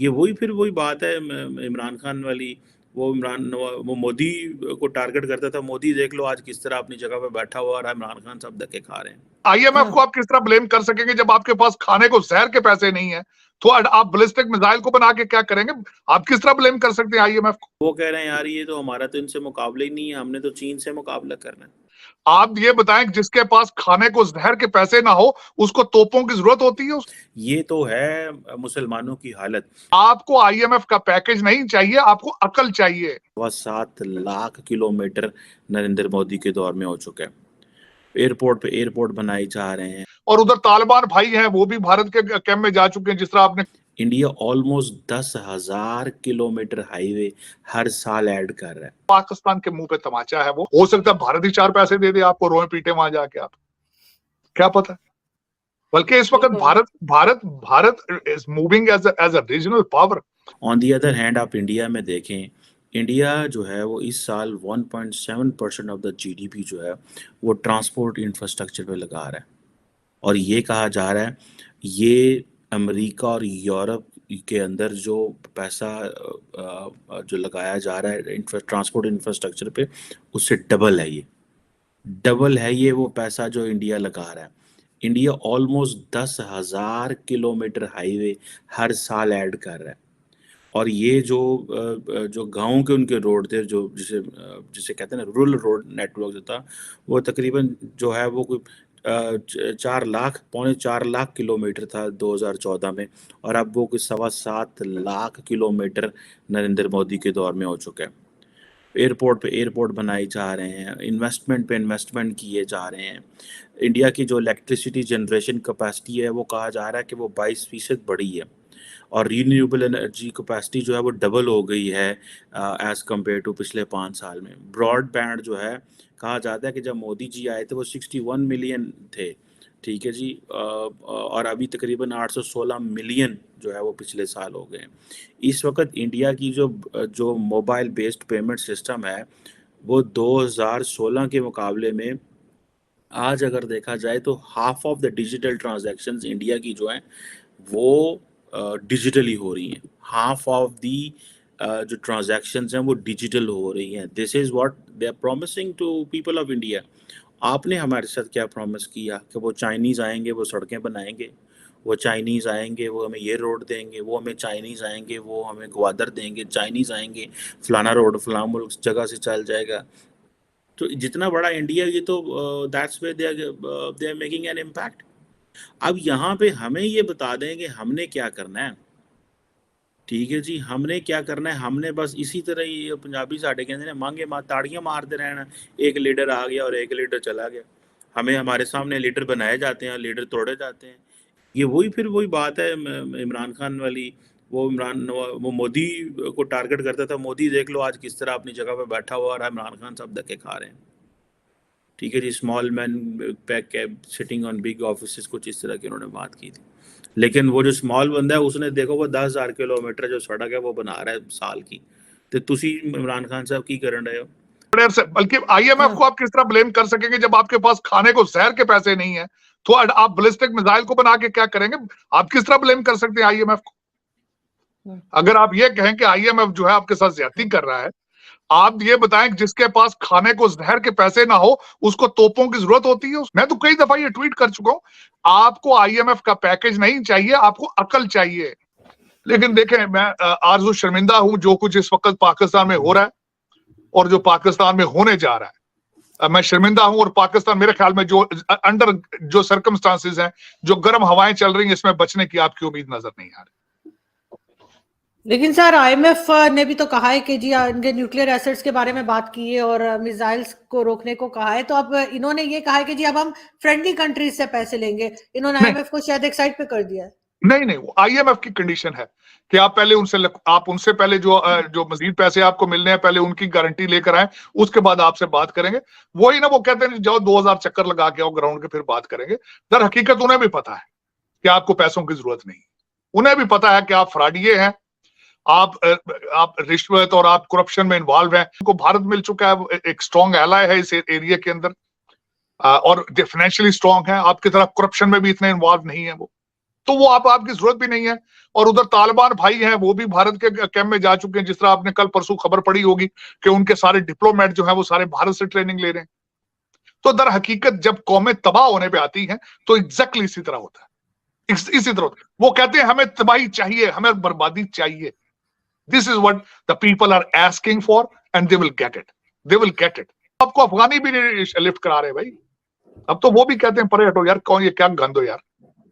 ये वही फिर वही बात है इमरान खान वाली। वो मोदी को टारगेट करता था। मोदी देख लो आज किस तरह अपनी जगह पे बैठा हुआ और इमरान खान सब धक्के खा रहे हैं। आईएमएफ को आप किस तरह ब्लेम कर सकेंगे जब आपके पास खाने को जहर के पैसे नहीं है? तो आप बैलिस्टिक मिसाइल को बना के क्या करेंगे? आप किस तरह ब्लेम कर सकते हैं आईएमएफ को? वो कह रहे हैं यार ये तो हमारा तो इनसे मुकाबला ही नहीं है, हमने तो चीन से मुकाबला करना है। आप ये बताएं जिसके पास खाने को जहर के पैसे ना हो उसको तोपों की जरूरत होती है? ये तो है मुसलमानों की हालत। आपको आईएमएफ का पैकेज नहीं चाहिए, आपको अकल चाहिए। 7 लाख किलोमीटर नरेंद्र मोदी के दौर में हो चुका है। एयरपोर्ट पे एयरपोर्ट बनाए जा रहे हैं। और उधर तालिबान भाई हैं, वो भी भारत के कैंप में जा चुके हैं, जिस तरह आपने इंडिया ऑलमोस्ट 10,000 किलोमीटर हाईवे हर साल ऐड कर रहा है। पाकिस्तान के मुंह पे तमाचा है। वो हो सकता है भारत ही 4 पैसे दे दे आपको, रोए पीटे वहां जाके, आप क्या पता। बल्कि इस वक्त Bharat is moving as a regional power. On the other hand आप इंडिया में देखें, इंडिया जो है वो इस साल 1.7% ऑफ द जीडीपी जो है वो ट्रांसपोर्ट इंफ्रास्ट्रक्चर पे लगा रहा है। और ये कहा जा रहा है ये अमेरिका और यूरोप के अंदर जो पैसा जो लगाया जा रहा है ट्रांसपोर्ट इंफ्रास्ट्रक्चर पे, उससे डबल है ये वो पैसा जो इंडिया लगा रहा है। इंडिया ऑलमोस्ट 10,000 किलोमीटर हाईवे हर साल ऐड कर रहा है। और ये जो गांव के उनके रोड थे, जो जिसे कहते हैं ना रूरल रोड नेटवर्क जो था, वो तकरीबन जो है वो कोई 4 लाख 4.25 लाख किलोमीटर था 2014 में। और अब वो कोई 7.25 लाख किलोमीटर नरेंद्र मोदी के दौर में हो चुका है। एयरपोर्ट पे एयरपोर्ट बनाए जा रहे हैं, इन्वेस्टमेंट पे इन्वेस्टमेंट किए जा रहे हैं। इंडिया की जो इलेक्ट्रिसिटी जनरेशन कैपेसिटी है वो कहा जा रहा है कि वो 22% बढ़ी है। और रीन्यूएबल एनर्जी कैपेसिटी जो है वो डबल हो गई है एज़ कम्पेयर टू पिछले 5 साल में। ब्रॉडबैंड जो है, कहा जाता है कि जब मोदी जी आए थे वो 61 मिलियन थे, ठीक है जी, और अभी तकरीबन 816 मिलियन जो है वो पिछले साल हो गए। इस वक्त इंडिया की जो मोबाइल बेस्ड पेमेंट सिस्टम है वो 2016 के मुकाबले में आज अगर देखा जाए तो half of the digital transactions India की जो हैं वो डिजिटली हो रही हैं। हाफ ऑफ दी जो ट्रांजैक्शंस हैं वो डिजिटल हो रही हैं। This is what they are promising to people of India. आपने हमारे साथ क्या प्रॉमिस किया कि वो चाइनीज़ आएंगे वो सड़कें बनाएंगे, वो चाइनीज़ आएंगे वो हमें ये रोड देंगे, वो हमें चाइनीज़ आएंगे वो हमें ग्वादर देंगे, चाइनीज़ आएंगे फलाना रोड फलाना मुल्क जगह से चल जाएगा। तो जितना बड़ा इंडिया, ये तो that's way they are making an impact. अब यहाँ पे हमें ये बता दें कि हमने क्या करना है, ठीक है जी, हमने क्या करना है। हमने बस इसी तरह ही पंजाबी साढ़े कहते हैं मांगे ताड़ियाँ मारते रहना। एक लीडर आ गया और एक लीडर चला गया, हमें हमारे सामने लीडर बनाए जाते हैं, लीडर तोड़े जाते हैं। ये वही फिर वही बात है इमरान खान वाली। वो मोदी को टारगेट करता था। मोदी देख लो आज किस तरह अपनी जगह पे बैठा हुआ और इमरान खान सब धक्के खा रहे हैं, ठीक है जी। Small man pack sitting on big office, कुछ इस तरह की उन्होंने बात की थी। लेकिन वो जो स्मॉल बंदा है उसने देखो वो 10,000 किलोमीटर जो सड़क है वो बना रहा है साल की। तो तुसी इमरान खान साहब की कर रहे हो? बल्कि आईएमएफ को आप किस तरह ब्लेम कर सकेंगे जब आपके पास खाने को जहर के पैसे नहीं है? तो आप बैलिस्टिक मिसाइल को बना के क्या करेंगे? आप किस तरह ब्लेम कर सकते हैं आईएमएफ को? अगर आप ये कहें कि आईएमएफ जो है आपके साथ ज्यादती कर रहा है, आप ये बताएं कि जिसके पास खाने को जहर के पैसे ना हो उसको तोपों की जरूरत होती है? मैं तो कई दफा ये ट्वीट कर चुका हूं, आपको आईएमएफ का पैकेज नहीं चाहिए, आपको अकल चाहिए। लेकिन देखें, मैं आरजू शर्मिंदा हूं जो कुछ इस वक्त पाकिस्तान में हो रहा है और जो पाकिस्तान में होने जा रहा है। मैं शर्मिंदा हूं। और पाकिस्तान मेरे ख्याल में जो अंडर जो सर्कमस्टांसेस हैं, जो गर्म हवाएं चल रही हैं, इसमें बचने की आपकी उम्मीद नजर नहीं आ रही। लेकिन सर आईएमएफ ने भी तो कहा है कि जी इनके न्यूक्लियर एसेट्स के बारे में बात की है और मिसाइल्स को रोकने को कहा है। तो अब इन्होंने ये कहा है कि जी अब हम फ्रेंडली कंट्रीज से पैसे लेंगे। इन्होंने आईएमएफ को शायद एक साइड पे कर दिया है। नहीं, वो आईएमएफ की कंडीशन है कि आप पहले उनसे पहले जो मजीद पैसे आपको मिलने हैं पहले उनकी गारंटी लेकर आए, उसके बाद आपसे बात करेंगे। वही ना वो कहते हैं जाओ 2000 चक्कर लगा के आओ ग्राउंड के, फिर बात करेंगे। दर हकीकत उन्हें भी पता है कि आपको पैसों की जरूरत नहीं। उन्हें भी पता है कि आप फ्रॉडिये हैं, आप रिश्वत और आप करप्शन में इन्वॉल्व हैं। उनको भारत मिल चुका है, एक स्ट्रॉन्ग एलाय है इस एरिया के अंदर, और फाइनेंशियली स्ट्रॉन्ग है। आपकी तरह करप्शन में भी इतने इन्वॉल्व नहीं है वो। तो वो आपकी जरूरत भी नहीं है। और उधर तालिबान भाई हैं, वो भी भारत के कैंप में जा चुके हैं, जिस तरह आपने कल परसों खबर पड़ी होगी कि उनके सारे डिप्लोमेट जो है वो सारे भारत से ट्रेनिंग ले रहे हैं। तो दर हकीकत जब कौमें तबाह होने पे आती हैं तो एग्जैक्टली इसी तरह होता है, इसी तरह होता है। वो कहते हैं हमें तबाही चाहिए, हमें बर्बादी चाहिए। This is what the people are asking for and they will get it, they will get it. आपको अफगानी भी लिफ्ट करा रहे भाई, अब तो वो भी कहते हैं परे हटो यार, कौन ये क्या गंद हो यार।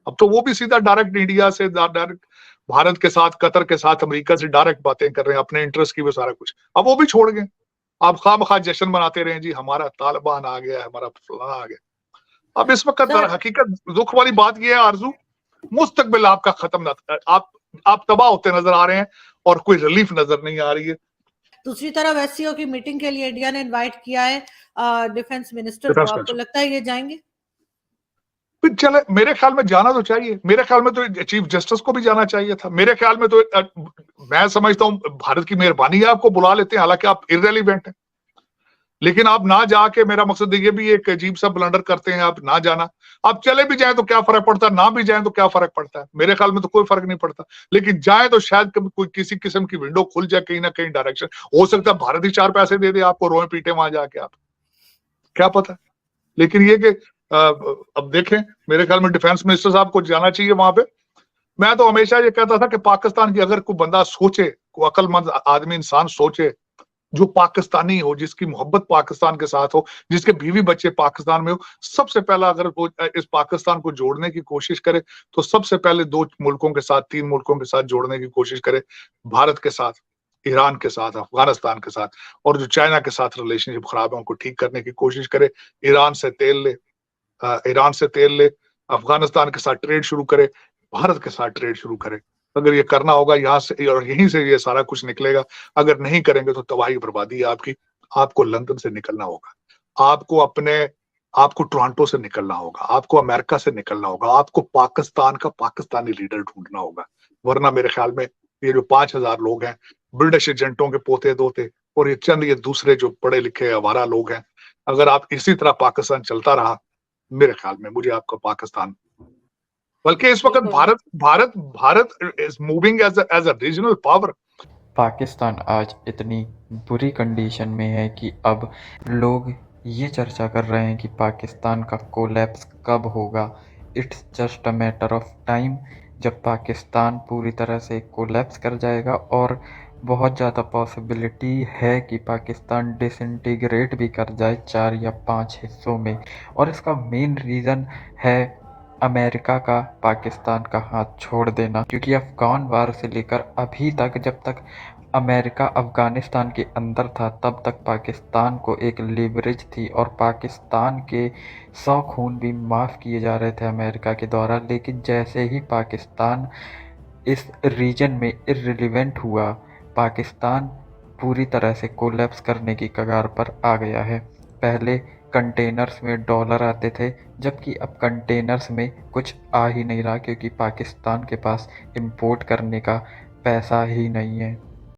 अब तो वो भी सीधा डायरेक्ट इंडिया से, डायरेक्ट भारत के साथ, कतर के साथ, अमेरिका से डायरेक्ट बातें कर रहे हैं, अपने इंटरेस्ट की वो सारा कुछ। अब वो भी छोड़ गए। आप खामखा जश्न मनाते रहे जी, हमारा तालिबान आ गया, हमारा फलाना आ गया। अब इस वक्त हकीकत दुख वाली बात यह है आरजू, मुस्तकबिल आपका खत्म ना, आप तबाह होते नजर आ रहे हैं और कोई रिलीफ नजर नहीं आ रही है। दूसरी तरफ एससीओ की मीटिंग के लिए इंडिया ने इनवाइट किया है डिफेंस मिनिस्टर को, आपको लगता है ये जाएंगे? चले, मेरे ख्याल में जाना तो चाहिए। मेरे ख्याल में तो चीफ जस्टिस को भी जाना चाहिए था। मेरे ख्याल में तो मैं समझता हूं भारत की मेहरबानी है, आपको बुला लेते हैं, हालांकि आप इररेलेवेंट हैं, लेकिन आप ना जाके, मेरा मकसद ये भी एक अजीब सा ब्लंडर करते हैं आप ना जाना। आप चले भी जाए तो क्या फर्क पड़ता है, ना भी जाए तो क्या फर्क पड़ता है, मेरे ख्याल में तो कोई फर्क नहीं पड़ता। लेकिन जाए तो शायद कभी कोई किसी किस्म की विंडो खुल जाए कहीं ना कहीं डायरेक्शन। हो सकता है भारत ही 4 पैसे दे दे आपको, रोए पीटे वहां जाके, आप क्या पता। लेकिन ये कि अब देखें, मेरे ख्याल में डिफेंस मिनिस्टर साहब को जाना चाहिए वहां पे। मैं तो हमेशा ये कहता था कि पाकिस्तान की अगर कोई बंदा सोचे, कोई अक्लमंद आदमी इंसान सोचे, जो पाकिस्तानी हो, जिसकी मोहब्बत पाकिस्तान के साथ हो, जिसके बीवी बच्चे पाकिस्तान में हो, सबसे पहला अगर वो इस पाकिस्तान को जोड़ने की कोशिश करे तो सबसे पहले 2 मुल्कों के साथ, 3 मुल्कों के साथ जोड़ने की कोशिश करे, भारत के साथ, ईरान के साथ, अफगानिस्तान के साथ, और जो चाइना के साथ रिलेशनशिप खराब है उनको ठीक करने की कोशिश करे। ईरान से तेल ले, अफगानिस्तान के साथ ट्रेड शुरू करे, भारत के साथ ट्रेड शुरू करे। अगर ये करना होगा यहाँ से, और यहीं से ये सारा कुछ निकलेगा। अगर नहीं करेंगे तो तबाही बर्बादी है आपकी। आपको लंदन से निकलना होगा, आपको टोरंटो से निकलना होगा, आपको अमेरिका से निकलना होगा, आपको पाकिस्तान का पाकिस्तानी लीडर ढूंढना होगा। वरना मेरे ख्याल में ये जो 5000 लोग हैं, ब्रिटिश एजेंटों के पोते दोते, और ये दूसरे जो पढ़े लिखे आवारा लोग हैं, अगर आप इसी तरह पाकिस्तान चलता रहा, मेरे ख्याल में मुझे आपका पाकिस्तान, बल्कि इस वक्त Bharat is moving as a regional power. Pakistan आज इतनी बुरी कंडीशन में है कि अब लोग ये चर्चा कर रहे हैं कि पाकिस्तान का कोलैप्स कब होगा। It's just a matter of time जब पाकिस्तान पूरी तरह से कोलैप्स कर जाएगा, और बहुत ज़्यादा पॉसिबिलिटी है कि पाकिस्तान डिसइंटीग्रेट भी कर जाए 4 या 5 हिस्सों में। और इसका मेन रीज़न है अमेरिका का पाकिस्तान का हाथ छोड़ देना, क्योंकि अफ़गान वार से लेकर अभी तक, जब तक अमेरिका अफ़गानिस्तान के अंदर था, तब तक पाकिस्तान को एक लीवरेज थी और पाकिस्तान के 100 खून भी माफ़ किए जा रहे थे अमेरिका के द्वारा। लेकिन जैसे ही पाकिस्तान इस रीजन में इर्रिलेवेंट हुआ, पाकिस्तान पूरी तरह से कोलैप्स करने की कगार पर आ गया है। पहले कंटेनर्स में डॉलर आते थे, जबकि अब कंटेनर्स में कुछ आ ही नहीं रहा, क्योंकि पाकिस्तान के पास इंपोर्ट करने का पैसा ही नहीं है।